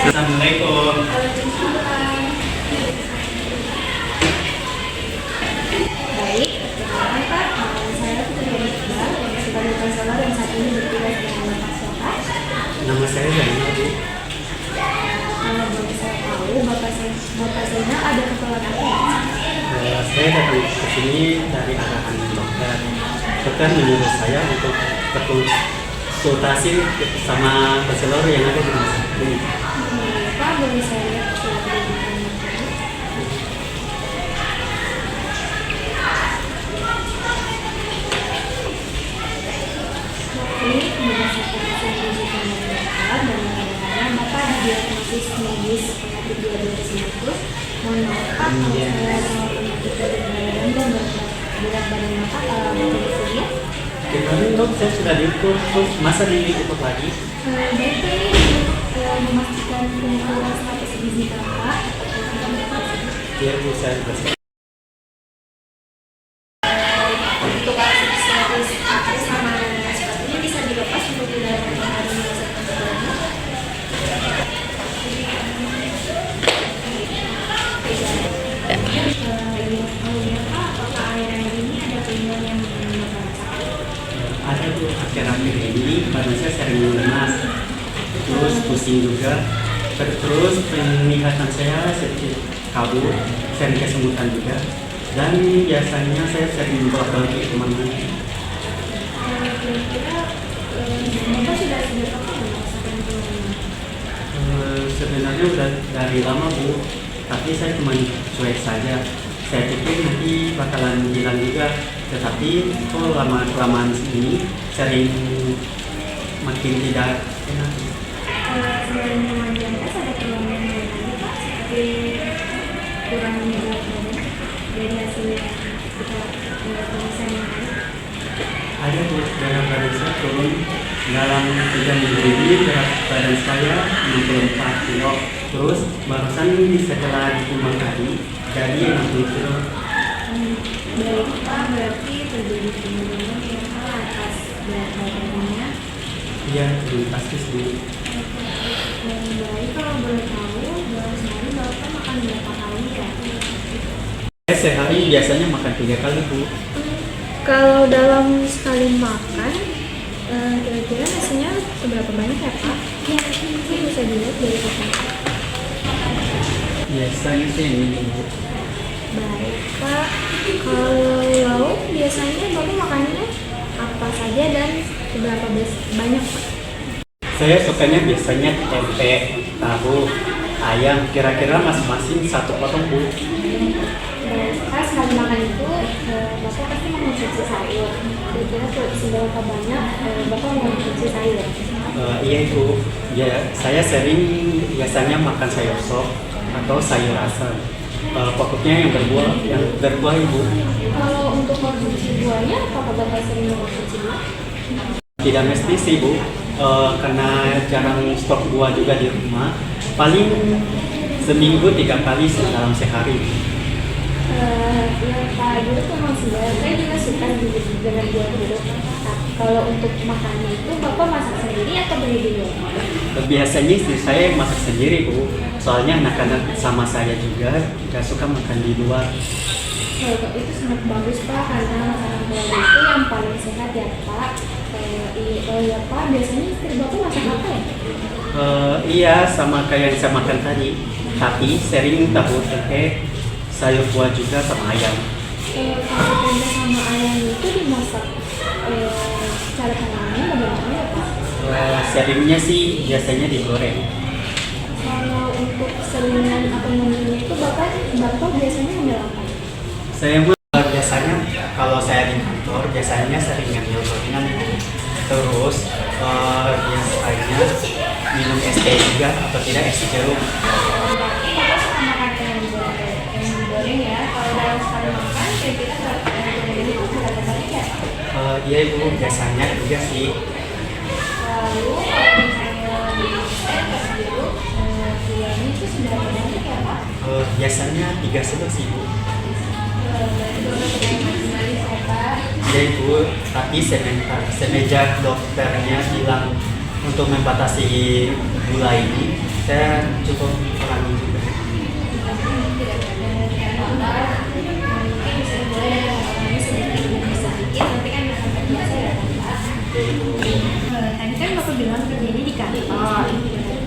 Assalamualaikum. Baik, perkenalkan Pak, saya Putri Iqbal, sebagai konselor yang saat ini bertugas dengan Bapak siapa? Nama saya Zainal, Bu. Kalau boleh saya tahu, Bapak Zainal ada keperluan apa ya? Saya datang ke sini dari arahan dokter. Dokter menyuruh saya untuk berkonsultasi sama konselor yang ada di rumah sakit ini. Pak, boleh saya lihat surat rujukan Bapak? Oke, berdasarkan surat rujukan Bapak dan katanya Bapak didiagnosis medis penyakit diabetes mellitus. Mohon maaf Pak, kalau saya mau penyakit badan dan berat badan Bapak Bapak bisa lihat. Kemarin dok, saya sudah diukur, terus masa diukur lagi? Baik Pak, ini untuk memastikan pengumuman status gizi Bapak. Biar bisa bersih. Untuk aksesoris sama sepatunya bisa dilepas untuk tidak mempengaruhi masa perjalanan. Apakah akhir-akhir ini ada keluhan yang menyebabkan sakit? Ada tuh akhir-akhir ini badan saya sering lemas, terus pusing juga, terus penglihatan saya sedikit kabur, sering kesemutan juga, dan biasanya saya sering bolak-balik kemana-mana. Kira-kira Bapak sudah apa merasakan keluhan? Sebenarnya udah dari lama Bu, tapi saya cuma cuek saja. Saya pikir nanti bakalan hilang juga, tetapi kok lama-kelamaan ini sering makin tidak enak. Selain kemampuan tes, ada keluhan yang lain lagi Pak, seperti kurang berat badan dari hasil yang kita pemeriksaan yang lain. Ada Bu, berat badan saya turun dalam 3 minggu ini, berat badan saya 64 kilo. Terus barusan setelah ditimbang tadi jadi 60 kilo. Baik Pak, berarti terjadi penurunan yang atas berat badannya. Iya, pasti sih. Baik, kalau boleh tahu, dalam sehari Bapak makan berapa kali ya? Saya sehari biasanya makan 3 kali Bu. Kalau dalam sekali makan, kira-kira nasinya seberapa banyak ya Pak? Ya, mungkin bisa dilihat dari foto. Biasanya sih ini Bu. Baik Pak, kalau lauk biasanya Bapak makannya apa saja dan seberapa banyak Pak? Saya sukanya biasanya tempe, tahu, ayam, kira-kira masing-masing 1 potong Bu. Baik Pak, sekali makan itu Bapak pasti mengonsumsi sayur. Kira-kira seberapa banyak Bapak mengonsumsi sayur? Iya Bu, ya, saya sering biasanya makan sayur sop atau sayur asam. Pokoknya yang berbuah Ibu. Kalau untuk konsumsi buahnya, apakah Bapak sering mengonsumsi buah? Tidak mesti sih Bu, karena jarang stok buah juga di rumah. Paling seminggu 3 kali dalam sehari. Ya Pak, jeruk memang sebenarnya saya juga suka dengan buah jeruk. Kalau untuk makannya itu Bapak masak sendiri atau beli di luar? Biasanya sih saya masak sendiri Bu, soalnya anak-anak sama saya juga gak suka makan di luar. Itu sangat bagus Pak, karena makanan keluarga itu yang paling sehat ya Pak. Ya Pak, biasanya istri Bapak masak apa ya? Iya, sama kayak yang saya makan tadi, tapi sering tahu tempe, sayur buah juga sama ayam. Kalau tempe sama ayam itu dimasak cara pengolahannya bagaimana ya Pak? Seringnya sih biasanya digoreng. Kalau untuk selingan atau menunya itu Bapak biasanya ngambil apa? Saya biasanya kalau saya di kantor biasanya sering ngambil gorengan Bu. Terus biasanya minum es teh juga atau tidak es jeruk. Berarti Bapak suka makan yang digoreng ya? Kalau dalam sekali makan kira-kira goreng itu berapa banyak ya Pak? Iya ibu, biasanya juga sih. Lalu kalau misalnya di pas dulu gulanya itu sudah ada banyak ya Pak? Biasanya 3 sendok sih ibu. Berarti Bapak sedang maksimalis ya Pak? Ya ibu, tapi semenjak dokternya bilang untuk membatasi gula ini, saya cukup kurangi juga. Tidak ada apa-apa. Mungkin bisa dimulai dari makanannya sedikit demi sedikit, nanti kan akan terbiasa ya kan Pak? Ya ibu. Tadi kan Bapak bilang kerjanya di kantor.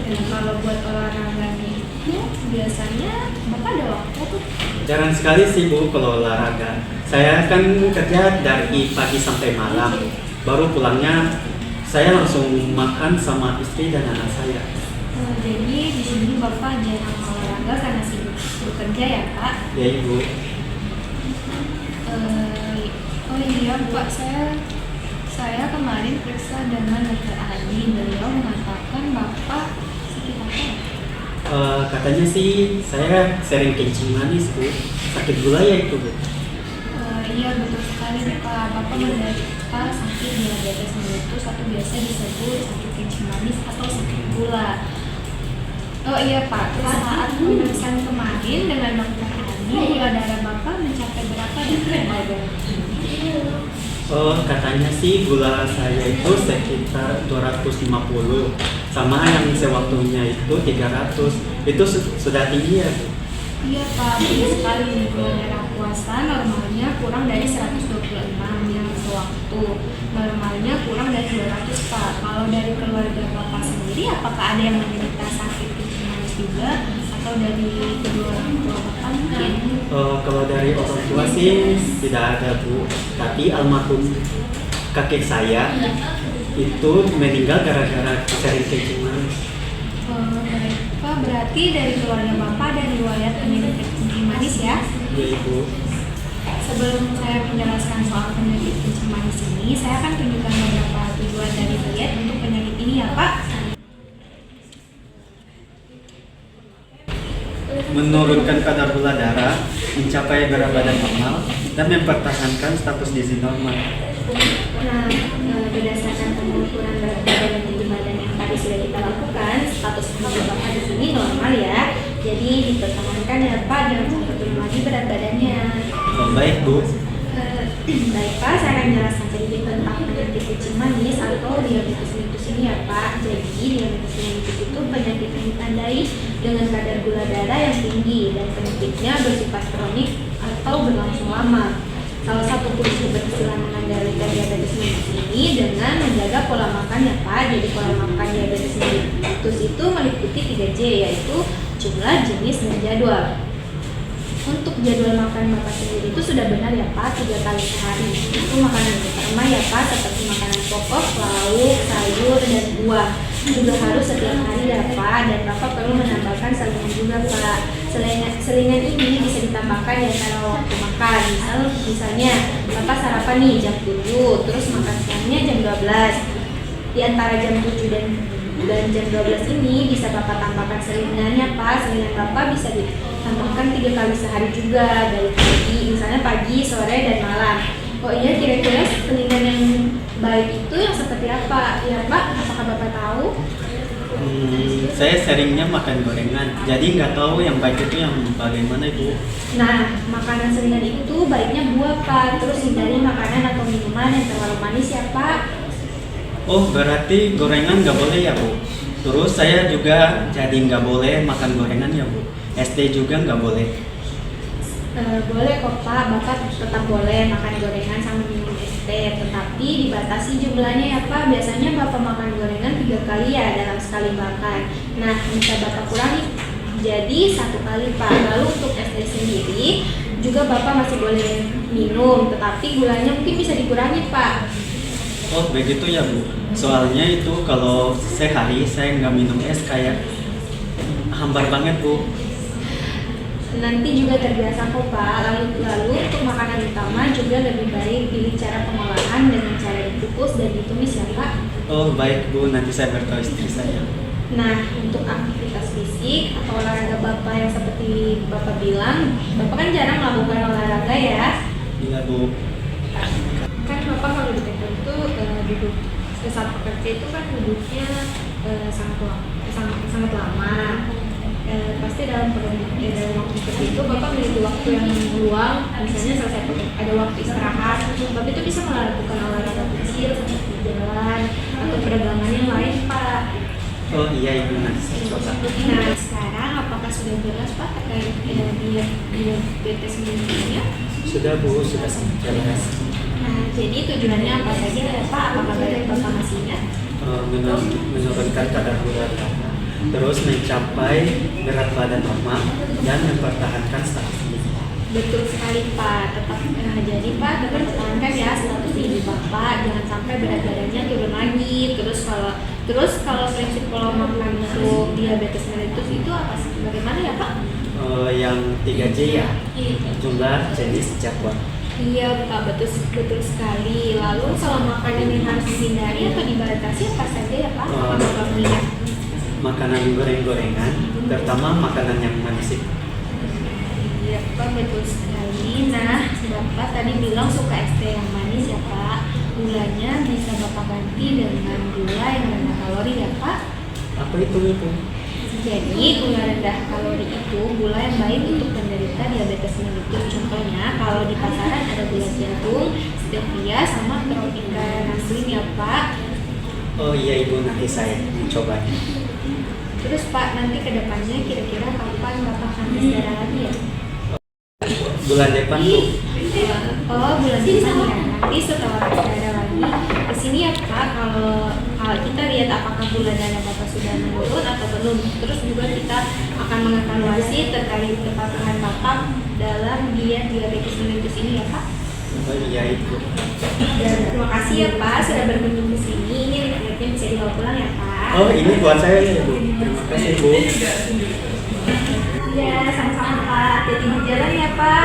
Dan kalau buat olahraganya itu biasanya Bapak ada waktu tuh? Jarang sekali sih bu kalau olahraga. Saya kan kerja dari pagi sampai malam. Baru pulangnya saya langsung makan sama istri dan anak saya. Jadi di sini Bapak jarang olahraga karena sibuk bekerja ya Pak? Ya ibu. Oh iya Pak, saya kemarin periksa dengan dokter Adi. Beliau mengatakan Bapak sakit apa ya? Katanya sih saya sering kencing manis bu. Sakit gula ya itu bu. Iya betul sekali Pak. Bapak menderita sakit diabetes mellitus atau biasa disebut sakit kencing manis atau sakit gula. Oh iya Pak, saat pemeriksaan kemarin dengan dokter Adi, gula darah Bapak mencapai berapa di badan? Katanya sih gula saya itu sekitar 250, sama yang sewaktunya itu 300. Itu sudah tinggi ya bu. Iya Pak, betul sekali. Gula darah puasa normalnya kurang dari 126 yang sewaktu. Normalnya kurang dari 200 Pak. Kalau dari keluarga Bapak sendiri, apakah ada yang menderita sakit kencing manis juga? Atau dari kedua orang tua Bapak mungkin? Kalau dari orang tua sih tidak ada bu. Tapi almarhum kakek saya itu meninggal gara-gara sering kencing manis. Baik Pak, berarti dari keluarga Bapak ada riwayat penyakit kencing manis ya? Ya ibu. Sebelum saya menjelaskan soal penyakit kencing manis ini, saya akan tunjukkan beberapa tujuan dari diet untuk penyakit ini ya Pak. Menurunkan kadar gula darah, mencapai berat badan normal, dan mempertahankan status gizi normal. Nah, berdasarkan pengukuran berat badan dan tinggi badan yang tadi sudah kita lakukan, status gizi Bapak di sini normal ya. Jadi dipertahankan ya Pak, jangan sampai turun lagi berat badannya. Baik bu. Baik Pak, saya akan menjelaskan sedikit tentang penyakit kencing manis atau diabetes mellitus ini ya Pak. Jadi diabetes mellitus itu penyakit yang ditandai dengan kadar gula darah yang tinggi dan penyakitnya bersifat kronik atau berlangsung lama. Salah satu kunci berhasil mengendalikan diabetes mellitus ini dengan menjaga pola makan ya Pak. Jadi pola makan diabetes mellitus itu meliputi 3J, yaitu jumlah, jenis, dan jadwal. Untuk jadwal makan Bapak sendiri itu sudah benar ya Pak, 3 kali sehari. Itu makanan utama ya Pak, seperti makanan pokok, lauk, sayur, dan buah. Juga harus setiap hari ya Pak, dan Bapak perlu menambahkan selingan juga Pak. Selingan ini bisa ditambahkan di antara waktu makan. Misalnya Bapak sarapan nih jam 7, terus makan siangnya jam 12. Di antara jam 7 dan jam 12 ini bisa Bapak tambahkan selingannya Pak. Selingan Bapak bisa ditambahkan 3 kali sehari juga, dari pagi, misalnya pagi, sore, dan malam. Oh iya, kira-kira selingan yang baik itu yang seperti apa ya Pak? Apakah Bapak tahu? Saya seringnya makan gorengan, jadi nggak tahu yang baik itu yang bagaimana ibu. Nah, makanan selingan itu baiknya buah Pak. Terus hindari makanan atau minuman yang terlalu manis ya Pak. Oh berarti gorengan nggak boleh ya bu. Terus saya juga jadi nggak boleh makan gorengan ya bu. SD juga nggak boleh. Boleh kok Pak, Bapak tetap boleh makan gorengan sama minum es teh, tetapi dibatasi jumlahnya ya Pak. Biasanya Bapak makan gorengan 3 kali ya dalam sekali makan. Nah, bisa Bapak kurangi jadi 1 kali Pak. Lalu untuk es teh sendiri juga Bapak masih boleh minum, tetapi gulanya mungkin bisa dikurangi Pak. Oh begitu ya bu. Soalnya itu kalau sehari saya nggak minum es kayak hambar banget bu. Nanti juga terbiasa kok Pak. Lalu untuk makanan utama juga lebih baik pilih cara pengolahan dengan cara dikukus dan ditumis ya Pak. Oh baik bu, nanti saya beritahu istri saya. Nah, untuk aktivitas fisik atau olahraga Bapak yang seperti Bapak bilang, Bapak kan jarang melakukan olahraga ya. Iya bu. Kan Bapak kalau di duduk saat bekerja itu kan duduknya sangat lama. Pasti dalam waktu seperti itu Bapak memiliki waktu yang luang, misalnya selesai ada waktu istirahat, Bapak itu bisa melakukan olahraga kecil seperti jalan atau peregangan yang lain, Pak. Oh iya Ibu, nanti saya coba. Nah, sekarang apakah sudah jelas Pak terkait diabetes mellitusnya? Sudah Bu, sudah sangat jelas. Nah, jadi tujuannya apa saja ya Pak? Apakah Bapak masih ingat? Menurunkan kadar gula darah, terus mencapai berat badan normal dan mempertahankan status gizi. Betul sekali Pak, jadi Pak tetap pertahankan ya status gizi Bapak, jangan sampai berat badannya turun lagi. Terus kalau prinsip pola makan untuk diabetes mellitus itu apa sih? Bagaimana ya Pak? Yang 3J ya, jumlah, jenis, jadwal. Iya Pak, betul sekali. Lalu kalau makanan yang harus dihindari atau dibatasi apa saja ya Pak? Apa Bapak mengingat? Makanan goreng-gorengan, terutama makanan yang manis itu. Iya Pak, betul sekali. Nah, Bapak tadi bilang suka es teh yang manis ya Pak. Gulanya bisa Bapak ganti dengan gula yang rendah kalori ya Pak. Apa itu Ibu? Jadi gula rendah kalori itu gula yang baik untuk penderita diabetes mellitus. Contohnya kalau di pasaran ada gula jagung, stevia, sama tropika naslim ya Pak. Oh iya Ibu, nanti saya mencobanya. Terus Pak, nanti ke depannya kira-kira kapan Bapak akan tes darah lagi ya? Bulan depan Bu. Oh, bulan depan ya. Nanti setelah tes darah lagi ke sini ya Pak. Kalau kita lihat apakah gula darah Bapak sudah menurun atau belum. Terus juga kita akan mengevaluasi terkait kepatuhan Bapak dalam diet diabetes mellitus ini ya Pak. Oh iya Ibu. Terima kasih ya Pak sudah berkunjung ke sini. Ini lihatnya bisa dibawa pulang ya Pak. Oh ini buat saya ya Ibu. Terima kasih Bu. Ya, sama-sama Pak. Hati-hati di jalan ya Pak.